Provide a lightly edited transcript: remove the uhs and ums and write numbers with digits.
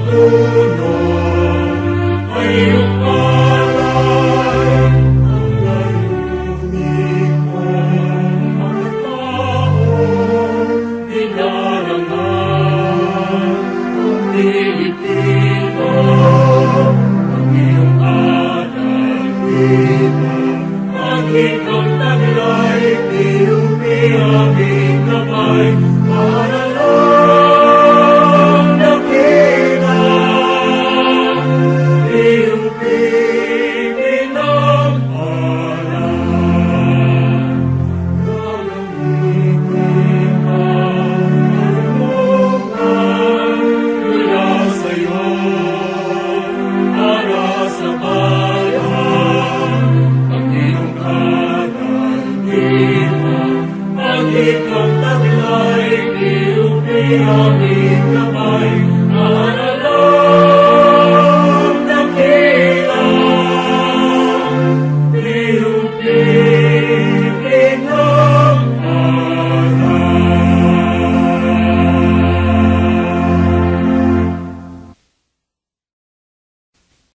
tulong ay iyong palay. Ang layunin mo, mga taong dinarangan. Ang Pilipino, ang iyong alagina. Ang ikaw taglay, aming kamay, para lang nakita iyong pinagpalan. Kalamitin ang kalumutan mula sa'yo, para sa bayan, ang iyong kalagina. Ang ikaw taglay, iyong pinagpalan.